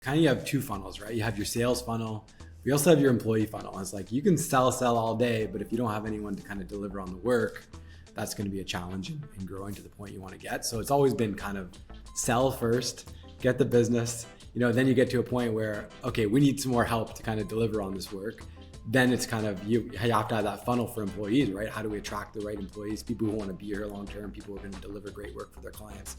Kind of you have two funnels, right? You have your sales funnel. We also have your employee funnel. It's like you can sell all day, but if you don't have anyone to kind of deliver on the work, that's going to be a challenge in growing to the point you want to get. So it's always been kind of sell first, get the business, then you get to a point where, okay, we need some more help to kind of deliver on this work. Then it's kind of, you have to have that funnel for employees, right? How do we attract the right employees, people who want to be here long term, people who are going to deliver great work for their clients.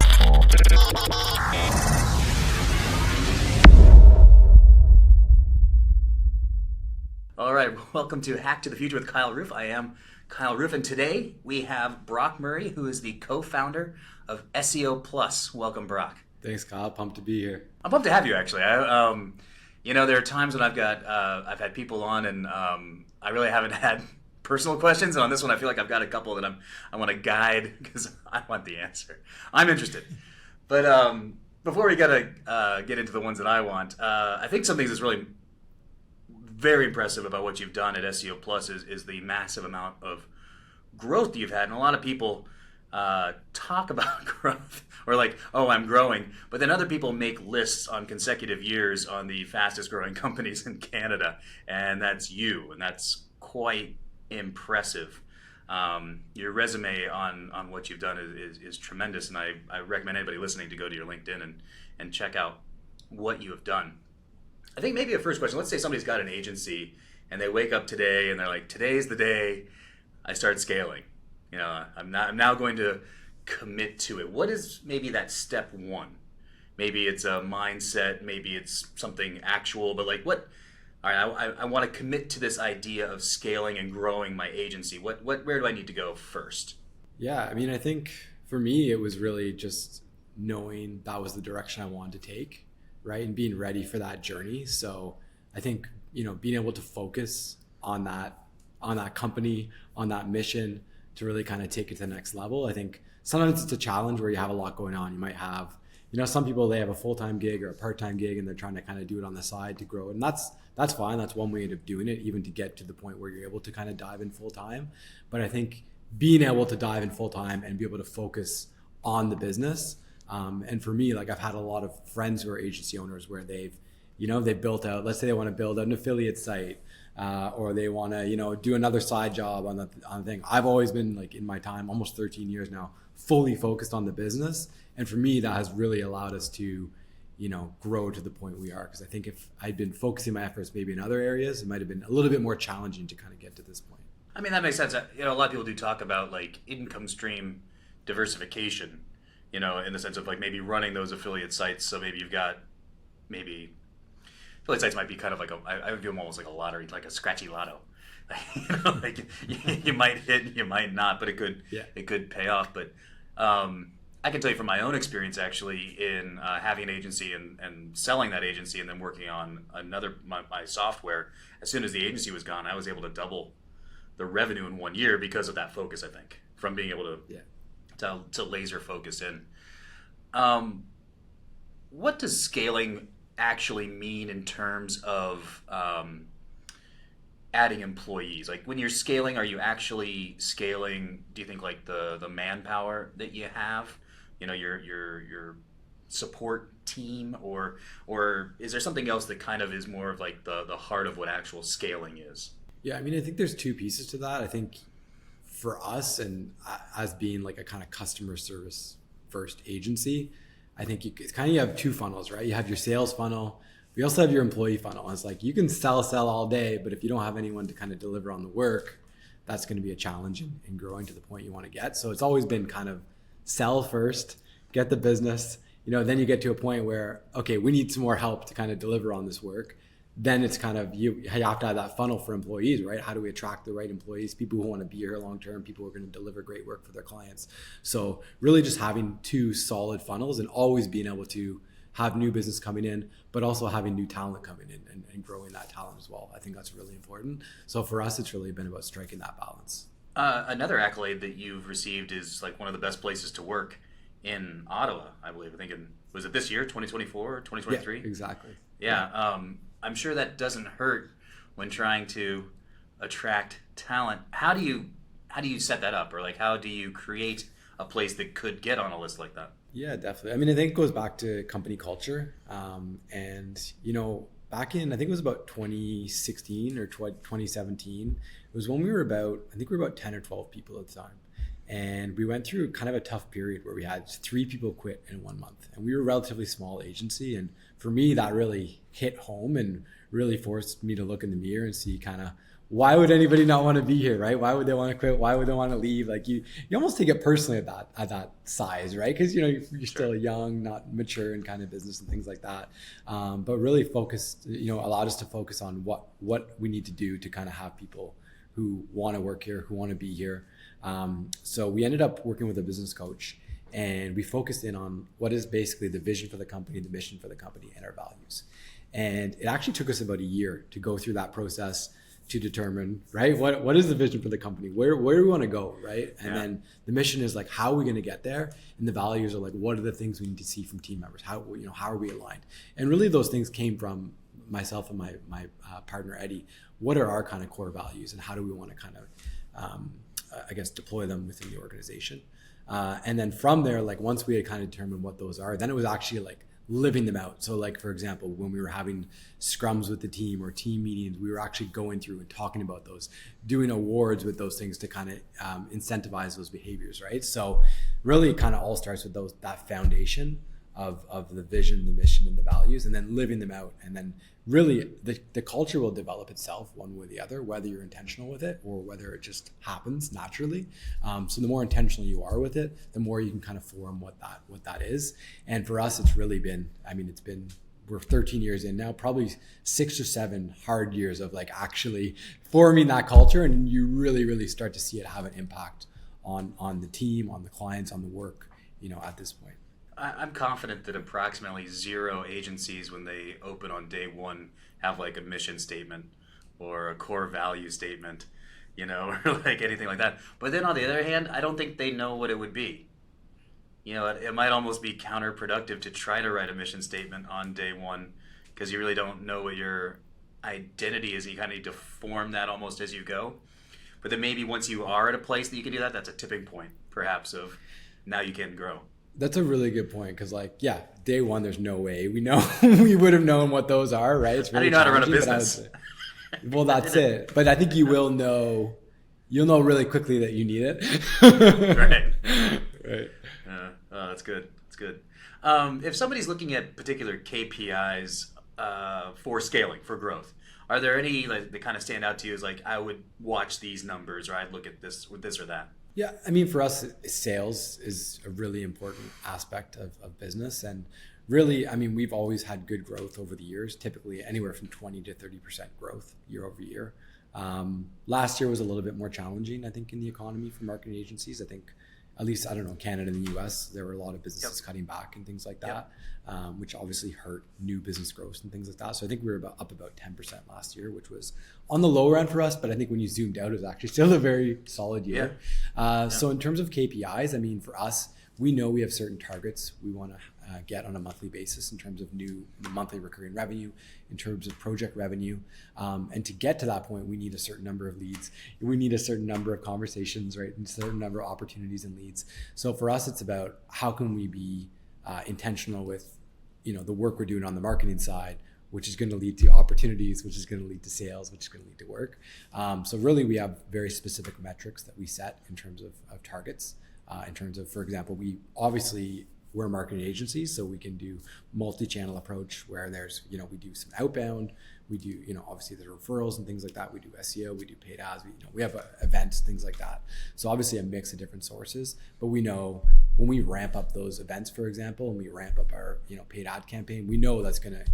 All right, welcome to Hack to the Future with Kyle Roof. I am Kyle Roof, and today we have Brock Murray, who is the co-founder of SEO Plus. Welcome, Brock. Thanks, Kyle. Pumped to be here. I'm pumped to have you, actually. There are times when I've had people on, and I really haven't had personal questions, and on this one, I feel like I've got a couple that I want to guide because I want the answer. I'm interested, but before we get into the ones that I want, I think some things that's really very impressive about what you've done at SEO Plus is the massive amount of growth that you've had. And a lot of people talk about growth or like, oh, I'm growing. But then other people make lists on consecutive years on the fastest growing companies in Canada. And that's you. And that's quite impressive. Your resume on what you've done is tremendous. And I recommend anybody listening to go to your LinkedIn and check out what you have done. I think maybe a first question, let's say somebody's got an agency and they wake up today and they're like, today's the day I start scaling. I'm now going to commit to it. What is maybe that step one? Maybe it's a mindset, maybe it's something actual, but like what, all right, I want to commit to this idea of scaling and growing my agency. Where do I need to go first? Yeah, I think for me, it was really just knowing that was the direction I wanted to take. Right, and being ready for that journey. So I think being able to focus on that company, on that mission to really kind of take it to the next level. I think sometimes it's a challenge where you have a lot going on. You might have some people, they have a full-time gig or a part-time gig and they're trying to kind of do it on the side to grow, and that's fine. That's one way of doing it, even to get to the point where you're able to kind of dive in full-time. But I think being able to dive in full-time and be able to focus on the business. And for me, like I've had a lot of friends who are agency owners where they've built out, let's say they want to build an affiliate site, or they want to, do another side job on the thing. I've always been, like, in my time, almost 13 years now, fully focused on the business. And for me, that has really allowed us to, grow to the point we are. Because I think if I'd been focusing my efforts maybe in other areas, it might have been a little bit more challenging to kind of get to this point. I mean, that makes sense. A lot of people do talk about like income stream diversification, in the sense of like maybe running those affiliate sites. So maybe you've got affiliate sites might be kind of like I would view them almost like a lottery, like a scratchy lotto. Like you might hit, you might not, but it could pay off. But I can tell you from my own experience, actually, in having an agency and selling that agency and then working on my software. As soon as the agency was gone, I was able to double the revenue in 1 year because of that focus. I think from being able to laser focus in. What does scaling actually mean in terms of adding employees? Like when you're scaling, are you actually scaling, do you think, like the manpower that you have, your support team, or is there something else that kind of is more of like the heart of what actual scaling is? Yeah, I think there's two pieces to that. I think for us, and as being like a kind of customer service first agency, I think it's kind of, you have two funnels, right? You have your sales funnel. We also have your employee funnel. It's like you can sell all day, but if you don't have anyone to kind of deliver on the work, that's going to be a challenge in growing to the point you want to get. So it's always been kind of sell first, get the business, then you get to a point where, okay, we need some more help to kind of deliver on this work. Then it's kind of, you have to have that funnel for employees, right? How do we attract the right employees, people who want to be here long term, people who are going to deliver great work for their clients. So really just having two solid funnels and always being able to have new business coming in, but also having new talent coming in and growing that talent as well. I think that's really important. So for us, it's really been about striking that balance. Another accolade that you've received is like one of the best places to work in Ottawa, I believe. I think was it this year, 2024 or 2023? Yeah, exactly. Yeah. I'm sure that doesn't hurt when trying to attract talent. How do you set that up, or like how do you create a place that could get on a list like that? Yeah, definitely. I mean, I think it goes back to company culture. And, back in, I think it was about 2016 or 2017, it was when we were about, I think we were about 10 or 12 people at the time. And we went through kind of a tough period where we had 3 people quit in 1 month. And we were a relatively small agency. And for me, that really hit home and really forced me to look in the mirror and see kind of why would anybody not want to be here, right? Why would they want to quit? Why would they want to leave? Like you almost take it personally at that size, right? Because you're still young, not mature in kind of business and things like that. But really focused, allowed us to focus on what we need to do to kind of have people who want to work here, who want to be here. So we ended up working with a business coach, and we focused in on what is basically the vision for the company, the mission for the company, and our values. And it actually took us about a year to go through that process to determine, right, what is the vision for the company, where do we want to go, right? And then the mission is like, how are we going to get there? And the values are like, what are the things we need to see from team members? How are we aligned? And really those things came from myself and my partner Eddie. What are our kind of core values, and how do we want to kind of deploy them within the organization? And then from there, like once we had kind of determined what those are, then it was actually like living them out. So like, for example, when we were having scrums with the team or team meetings, we were actually going through and talking about those, doing awards with those things to kind of incentivize those behaviors, right? So really it kind of all starts with that foundation of the vision, the mission, and the values, and then living them out. And then really the culture will develop itself one way or the other, whether you're intentional with it or whether it just happens naturally. So the more intentional you are with it, the more you can kind of form what that is. And for us, it's really been, we're 13 years in now, probably 6 or 7 hard years of like actually forming that culture. And you really, really start to see it have an impact on the team, on the clients, on the work, at this point. I'm confident that approximately 0 agencies, when they open on day one, have like a mission statement or a core value statement, or like anything like that. But then on the other hand, I don't think they know what it would be. It might almost be counterproductive to try to write a mission statement on day one, because you really don't know what your identity is. You kind of need to form that almost as you go. But then maybe once you are at a place that you can do that, that's a tipping point, perhaps, of now you can grow. That's a really good point, because day one, there's no way we know we would have known what those are, right? It's really how do you know how to run a business? Well, that's it. But I think you'll know really quickly that you need it. Right. That's good. That's good. If somebody's looking at particular KPIs for scaling, for growth, are there any that kind of stand out to you as like, I would watch these numbers, or I'd look at this with this or that? Yeah, for us, sales is a really important aspect of business. And really, we've always had good growth over the years, typically anywhere from 20 to 30% growth year over year. Last year was a little bit more challenging, I think, in the economy for marketing agencies. I think, at least, Canada and the US, there were a lot of businesses cutting back and things like that, which obviously hurt new business growth and things like that. So I think we were up about 10% last year, which was on the lower end for us. But I think when you zoomed out, it was actually still a very solid year. So in terms of KPIs, for us, we know we have certain targets we want to get on a monthly basis in terms of new monthly recurring revenue, in terms of project revenue. And to get to that point, we need a certain number of leads. We need a certain number of conversations, right? And a certain number of opportunities and leads. So for us, it's about how can we be intentional with, the work we're doing on the marketing side, which is going to lead to opportunities, which is going to lead to sales, which is going to lead to work. So really, we have very specific metrics that we set in terms of targets. In terms of, for example, we're a marketing agency, so we can do multi-channel approach where there's, we do some outbound, we do, obviously the referrals and things like that. We do SEO, we do paid ads, we have events, things like that. So obviously a mix of different sources, but we know when we ramp up those events, for example, and we ramp up our, paid ad campaign, we know that's going to,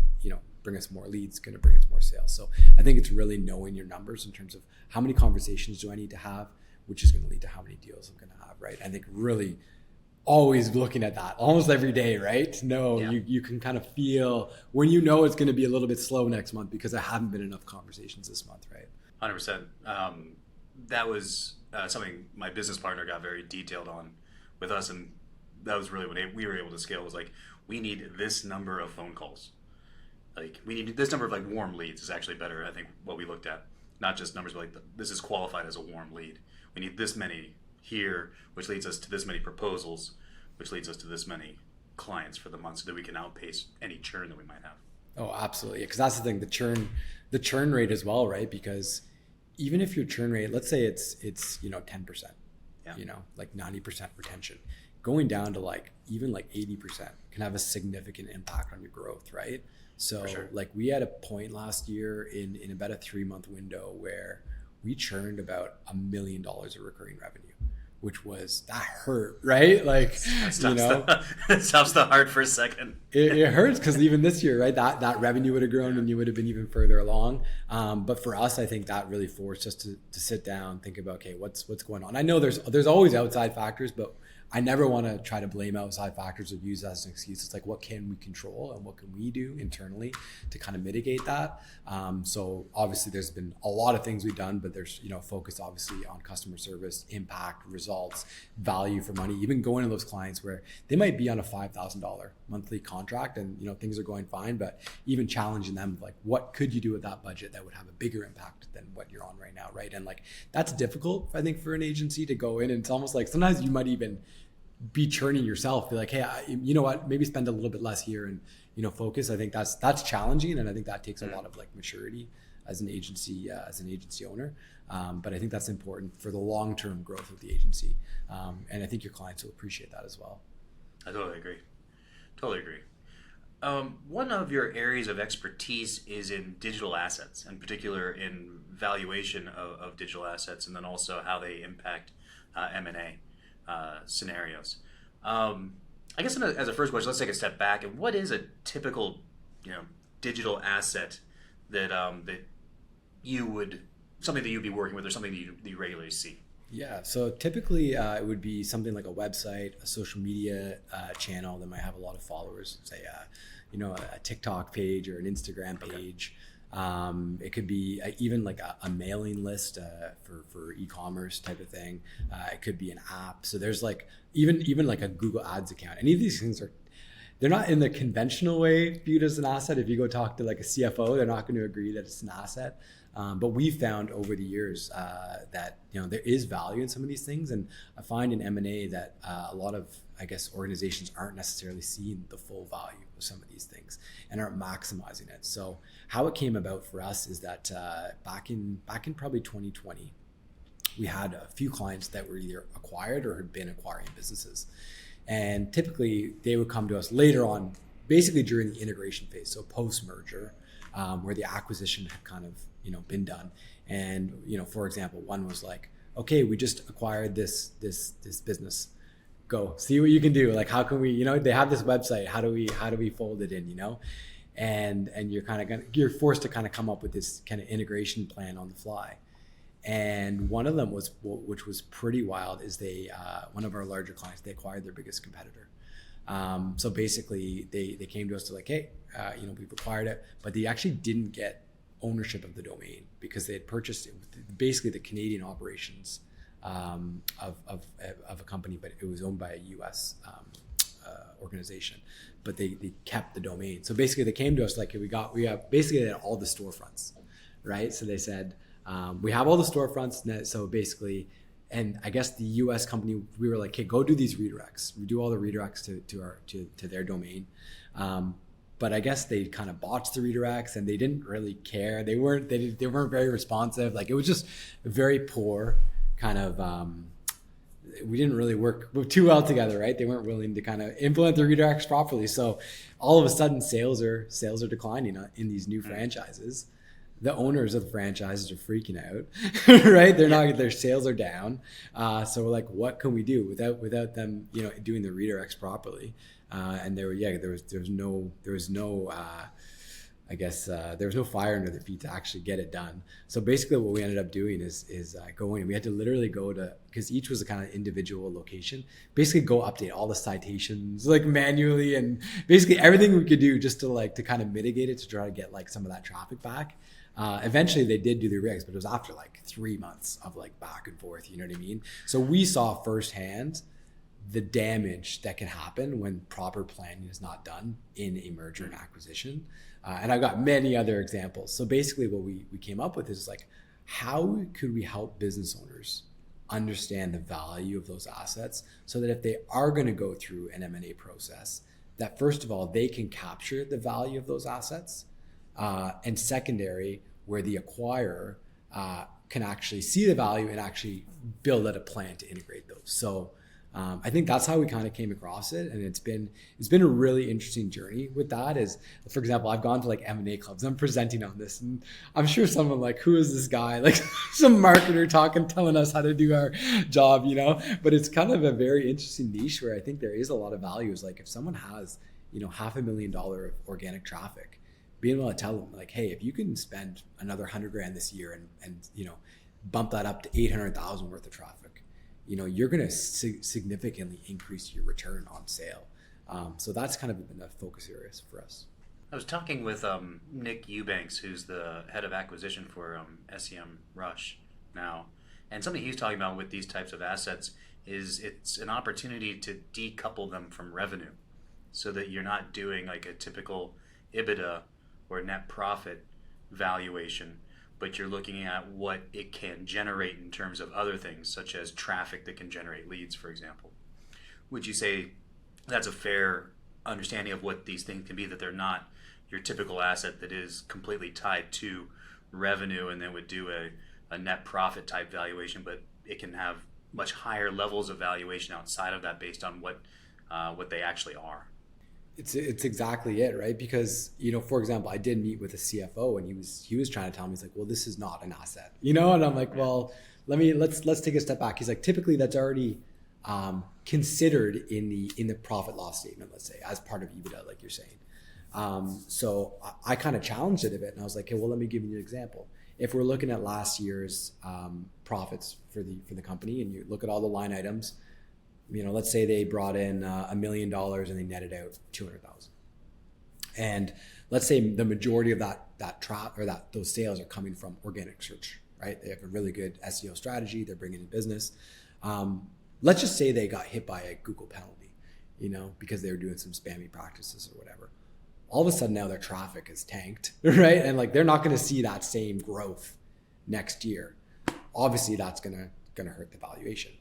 bring us more leads, going to bring us more sales. So I think it's really knowing your numbers in terms of how many conversations do I need to have, which is going to lead to how many deals I'm going to have, right? I think really always looking at that almost every day, right? You can kind of feel when it's going to be a little bit slow next month because there haven't been enough conversations this month, right? 100%. That was something my business partner got very detailed on with us, and that was really when we were able to scale. Was like, we need this number of phone calls. Like, we need this number of like warm leads is actually better, I think, what we looked at. Not just numbers, but like this is qualified as a warm lead. We need this many here, which leads us to this many proposals, which leads us to this many clients for the month so that we can outpace any churn that we might have. Oh, absolutely. Because that's the thing, the churn rate as well, right? Because even if your churn rate, let's say it's 10%, like 90% retention, going down to like even like 80% can have a significant impact on your growth, right? So sure. Like we had a point last year in about a 3-month window where we churned about $1 million of recurring revenue, which that hurt, right? Like, it stops the heart for a second. It hurts because even this year, right, that revenue would have grown and you would have been even further along. But for us, I think that really forced us to sit down, think about, okay, what's going on. I know there's always outside factors, but I never want to try to blame outside factors or use that as an excuse. It's like, what can we control and what can we do internally to kind of mitigate that? So obviously there's been a lot of things we've done, but there's, focus obviously on customer service, impact, results, value for money, even going to those clients where they might be on a $5,000 monthly contract and, things are going fine, but even challenging them, like, what could you do with that budget that would have a bigger impact than what you're on right now, right? And like, that's difficult, I think, for an agency to go in, and it's almost like sometimes you might even be churning yourself, be like, hey, you know what, maybe spend a little bit less here and, focus. I think that's challenging. And I think that takes a lot of like maturity as an agency owner. But I think that's important for the long-term growth of the agency. And I think your clients will appreciate that as well. I totally agree. One of your areas of expertise is in digital assets, in particular in valuation of digital assets, and then also how they impact M&A scenarios. I guess as a first question, let's take a step back. And what is a typical, digital asset that something that you'd be working with, or something that you regularly see? Yeah, so typically it would be something like a website, a social media channel that might have a lot of followers, say, a TikTok page or an Instagram page. Okay. It could be even like a mailing list for e-commerce type of thing. It could be an app. So there's like even like a Google Ads account. Any of these things they're not in the conventional way viewed as an asset. If you go talk to like a CFO, they're not going to agree that it's an asset. But we've found over the years that there is value in some of these things, and I find in M&A that a lot of, I guess, organizations aren't necessarily seeing the full value of some of these things and aren't maximizing it. So how it came about for us is that back in probably 2020, we had a few clients that were either acquired or had been acquiring businesses, and typically they would come to us later on, basically during the integration phase, so post-merger, where the acquisition had kind of been done. And for example, one was like, okay, we just acquired this business, go see what you can do. Like, how can we, they have this website, how do we fold it in, and you're forced to kind of come up with this kind of integration plan on the fly. And one of them was, which was pretty wild, is one of our larger clients, they acquired their biggest competitor. So basically they came to us to like, hey, we've acquired it, but they actually didn't get ownership of the domain because they had purchased it with basically the Canadian operations of a company, but it was owned by a US organization, but they kept the domain. So basically they came to us like, we have basically all the storefronts, right? So they said, we have all the storefronts. So basically, and I guess the US company, we were like, hey, go do these redirects. We do all the redirects to their domain. But I guess they kind of botched the redirects and they didn't really care. They weren't very responsive. Like, it was just very poor kind of, we didn't really work too well together, right? They weren't willing to kind of implement the redirects properly. So all of a sudden sales are declining in these new franchises. The owners of the franchises are freaking out, right? Their sales are down. So we're like, what can we do without them, doing the redirects properly? And there was no fire under their feet to actually get it done. So basically what we ended up doing is going, we had to literally go to, because each was a kind of individual location, basically go update all the citations like manually, and basically everything we could do just to kind of mitigate it, to try to get like some of that traffic back. Eventually they did do the regs, but it was after like 3 months of like back and forth, you know what I mean? So we saw firsthand the damage that can happen when proper planning is not done in a merger and acquisition. And I've got many other examples. So basically what we came up with is like, how could we help business owners understand the value of those assets so that if they are going to go through an M&A process, that first of all, they can capture the value of those assets, and secondary, where the acquirer can actually see the value and actually build out a plan to integrate those. So I think that's how we kind of came across it, and it's been a really interesting journey with that. Is, for example, I've gone to like M&A clubs, I'm presenting on this, and I'm sure someone like, who is this guy? Like some marketer telling us how to do our job, But it's kind of a very interesting niche where I think there is a lot of value. Is like if someone has $500,000 of organic traffic, being able to tell them like, hey, if you can spend another $100,000 this year and bump that up to 800,000 worth of traffic, you're going to significantly increase your return on sale. So that's kind of been a focus area for us. I was talking with Nick Eubanks, who's the head of acquisition for SEM Rush now, and something he's talking about with these types of assets is it's an opportunity to decouple them from revenue, so that you're not doing like a typical EBITDA or net profit valuation, but you're looking at what it can generate in terms of other things, such as traffic that can generate leads, for example. Would you say that's a fair understanding of what these things can be, that they're not your typical asset that is completely tied to revenue and then would do a net profit type valuation, but it can have much higher levels of valuation outside of that based on what they actually are? It's exactly it, right? Because, for example, I did meet with a CFO, and he was trying to tell me, he's like, well, this is not an asset, and I'm like, well, let's take a step back. He's like, typically that's already considered in the profit loss statement, let's say, as part of EBITDA, like you're saying. So I kind of challenged it a bit, and I was like, okay, well, let me give you an example. If we're looking at last year's profits for the company, and you look at all the line items, let's say they brought in $1 million and they netted out 200,000. And let's say the majority of those sales are coming from organic search, right? They have a really good SEO strategy. They're bringing in business. Let's just say they got hit by a Google penalty, because they were doing some spammy practices or whatever. All of a sudden now their traffic is tanked, right? And like, they're not going to see that same growth next year. Obviously that's going to hurt the valuation.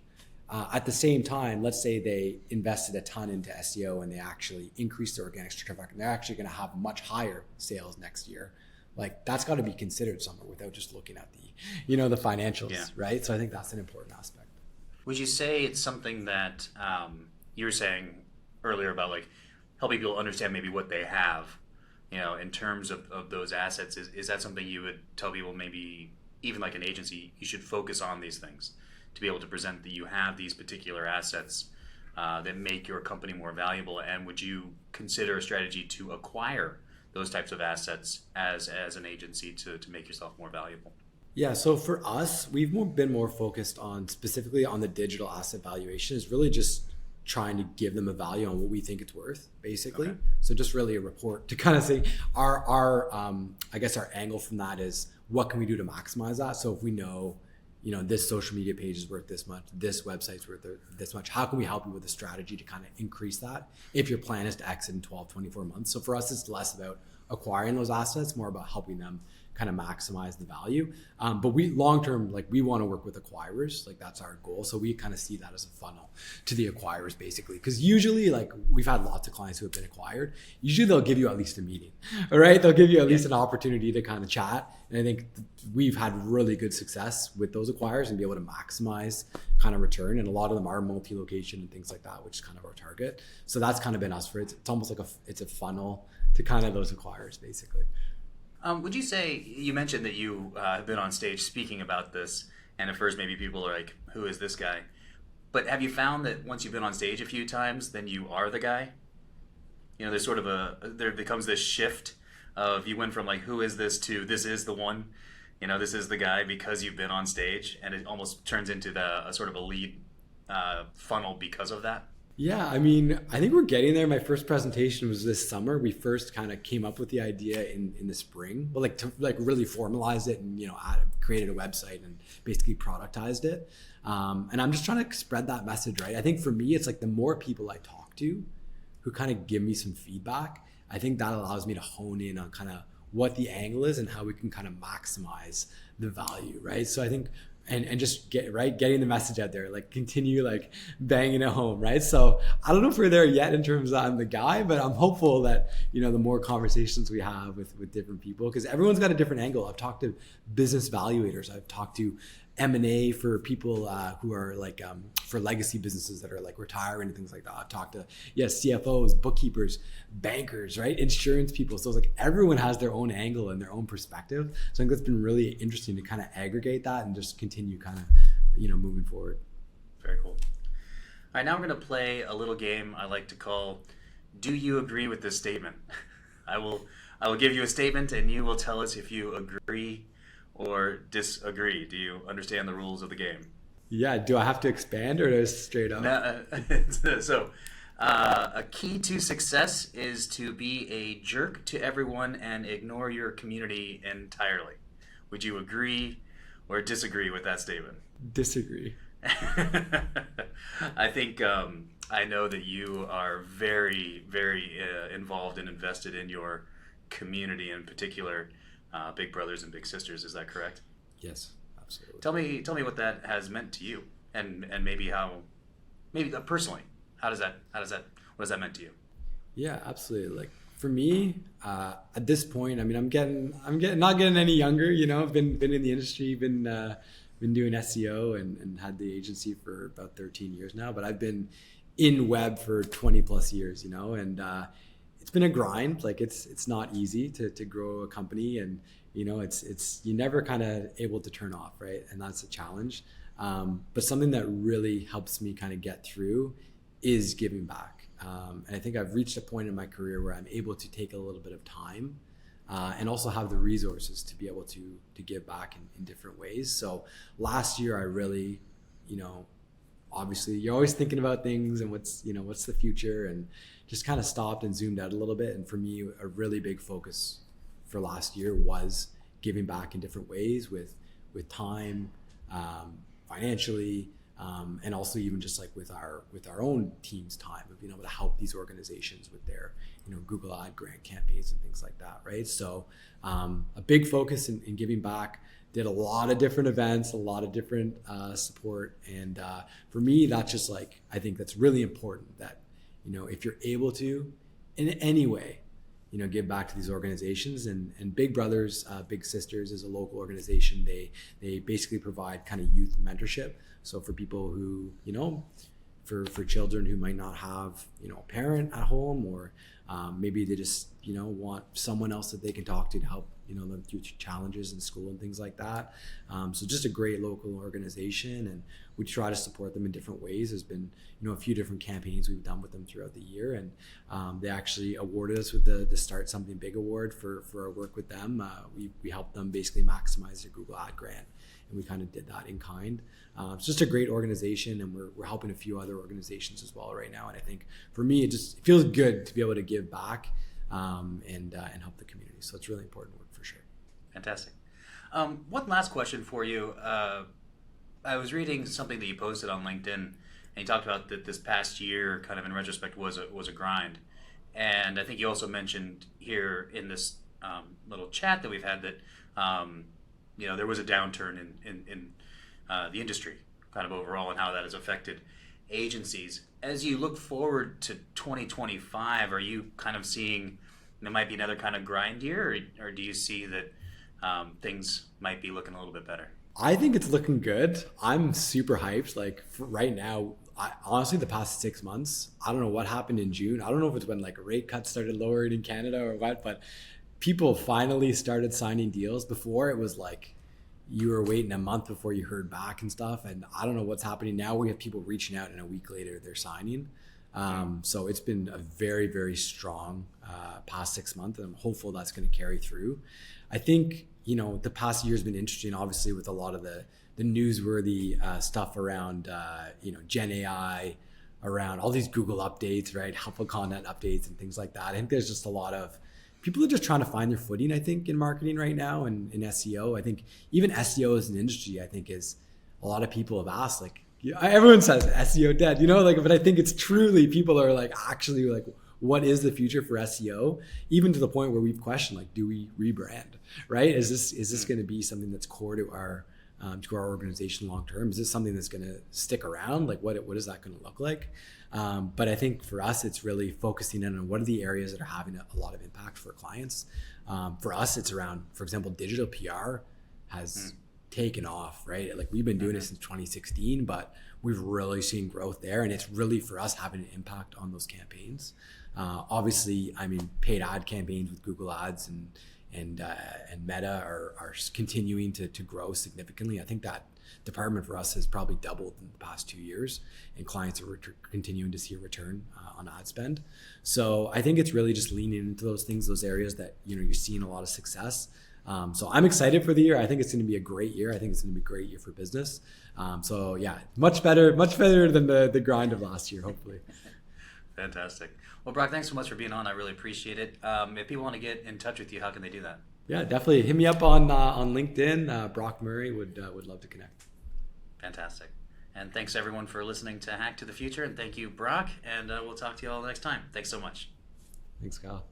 At the same time, let's say they invested a ton into SEO and they actually increased their organic traffic, and they're actually going to have much higher sales next year. Like, that's got to be considered somewhere without just looking at the financials, right? So I think that's an important aspect. Would you say it's something that you were saying earlier about like helping people understand maybe what they have, in terms of those assets? Is that something you would tell people, maybe even like an agency, you should focus on these things to be able to present that you have these particular assets that make your company more valuable? And would you consider a strategy to acquire those types of assets as an agency to make yourself more valuable? Yeah, so for us, we've been more focused on specifically on the digital asset valuation, is really just trying to give them a value on what we think it's worth, basically. Okay. So just really a report to kind of say our I guess our angle from that is, what can we do to maximize that? So if we know, this social media page is worth this much, this website's worth this much, how can we help you with a strategy to kind of increase that if your plan is to exit in 12, 24 months? So for us, it's less about acquiring those assets, more about helping them kind of maximize the value. But we long-term, like, we want to work with acquirers, like that's our goal. So we kind of see that as a funnel to the acquirers, basically. Because usually, like, we've had lots of clients who have been acquired. Usually they'll give you at least a meeting, all right? They'll give you at least an opportunity to kind of chat. And I think we've had really good success with those acquirers and be able to maximize kind of return. And a lot of them are multi-location and things like that, which is kind of our target. So that's kind of been us for it. It's almost like it's a funnel to kind of those acquirers, basically. Would you say, you mentioned that you have been on stage speaking about this, and at first maybe people are like, who is this guy? But have you found that once you've been on stage a few times, then you are the guy? There's sort of there becomes this shift of, you went from like, who is this, to this is the one, this is the guy, because you've been on stage, and it almost turns into a sort of a lead funnel because of that? Yeah, I mean, I think we're getting there. My first presentation was this summer. We first kind of came up with the idea in the spring, but to really formalize it and, created a website and basically productized it. And I'm just trying to spread that message, right? I think for me, it's like the more people I talk to who kind of give me some feedback, I think that allows me to hone in on kind of what the angle is and how we can kind of maximize the value, right? So I think and just getting the message out there, like continue like banging it home, right? So I don't know if we're there yet in terms of I'm the guy, but I'm hopeful that, you know, the more conversations we have with different people, because everyone's got a different angle. I've talked to business valuators, I've talked to M&A for people who are like for legacy businesses that are like retiring and things like that. I've talked to CFOs, bookkeepers, bankers, right, insurance people. So it's like everyone has their own angle and their own perspective. So I think that's been really interesting to kind of aggregate that and just continue kind of, you know, moving forward. Very cool. All right, now we're going to play a little game I like to call "Do you agree with this statement?" I will give you a statement and you will tell us if you agree or disagree. Do you understand the rules of the game? Yeah. Do I have to expand or just straight up? So, a key to success is to be a jerk to everyone and ignore your community entirely. Would you agree or disagree with that statement? Disagree. I think I know that you are very, very involved and invested in your community, in particular, big brothers and big sisters. Is that correct? Yes, absolutely. Tell me what that has meant to you, and maybe personally, what has that meant to you? Yeah, absolutely. Like for me, at this point, I mean, I'm not getting any younger. You know, I've been in the industry, been doing SEO and had the agency for about 13 years now. But I've been in web for 20 plus years. You know, and it's been a grind. Like it's not easy to grow a company, and you know, it's you never kind of able to turn off, right? And that's a challenge. But something that really helps me kind of get through is giving back. And I think I've reached a point in my career where I'm able to take a little bit of time and also have the resources to be able to give back in different ways. So last year I really, you know, obviously you're always thinking about things and what's the future, and just kind of stopped and zoomed out a little bit. And for me, a really big focus for last year was giving back in different ways with time, financially, and also even just like with our own team's time of being able to help these organizations with their, you know, Google ad grant campaigns and things like that, right? So a big focus in giving back. Did a lot of different events, a lot of different support, and for me, that's just like, I think that's really important that, you know, if you're able to in any way, you know, give back to these organizations. And Big Brothers Big Sisters is a local organization. They basically provide kind of youth mentorship. So for people who, you know, for children who might not have, you know, a parent at home, or maybe they just, you know, want someone else that they can talk to help, you know, them through challenges in school and things like that. So just a great local organization, and we try to support them in different ways. There's been, you know, a few different campaigns we've done with them throughout the year, and they actually awarded us with the Start Something Big award for our work with them. We helped them basically maximize their Google ad grant, and we kind of did that in kind. It's just a great organization, and we're helping a few other organizations as well right now. And I think for me, it feels good to be able to give back and help the community. So it's really important work for sure. Fantastic. One last question for you. I was reading something that you posted on LinkedIn, and you talked about that this past year, kind of in retrospect, was a grind. And I think you also mentioned here in this little chat that we've had that you know, there was a downturn in the industry, kind of overall, and how that has affected agencies. As you look forward to 2025, are you kind of seeing there might be another kind of grind year, or do you see that things might be looking a little bit better? I think it's looking good. I'm super hyped. Like right now, honestly, the past 6 months, I don't know what happened in June. I don't know if it's when like rate cuts started lowered in Canada or what, but people finally started signing deals. Before it was like you were waiting a month before you heard back and stuff. And I don't know what's happening now. We have people reaching out, and a week later they're signing. So it's been a very, very strong past 6 months, and I'm hopeful that's going to carry through. I think, you know, the past year has been interesting, obviously, with a lot of the newsworthy stuff around, you know, Gen AI, around all these Google updates, right? Helpful content updates and things like that. I think there's just a lot of people are just trying to find their footing, I think, in marketing right now and in SEO. I think even SEO as an industry, I think, is a lot of people have asked, like, everyone says SEO dead, you know, like, but I think it's truly people are like, actually, like, what is the future for SEO? Even to the point where we've questioned, like, do we rebrand, right? Is this going to be something that's core to our to our organization long term? Is this something that's going to stick around? Like, what is that going to look like? But I think for us, it's really focusing in on what are the areas that are having a lot of impact for clients. For us, it's around, for example, digital PR has taken off, right? Like, we've been doing it since 2016, but we've really seen growth there, and it's really for us having an impact on those campaigns. Obviously, I mean, paid ad campaigns with Google Ads and Meta are continuing to grow significantly. I think that department for us has probably doubled in the past 2 years, and clients are continuing to see a return on ad spend. So I think it's really just leaning into those things, those areas that you're seeing a lot of success. So I'm excited for the year. I think it's going to be a great year. I think it's going to be a great year for business. So yeah, much better than the grind of last year, hopefully. Fantastic. Well, Brock, thanks so much for being on. I really appreciate it. If people want to get in touch with you, how can they do that? Yeah, definitely hit me up on LinkedIn. Brock Murray would love to connect. Fantastic. And thanks everyone for listening to Hack to the Future. And thank you, Brock. And we'll talk to you all next time. Thanks so much. Thanks, Kyle.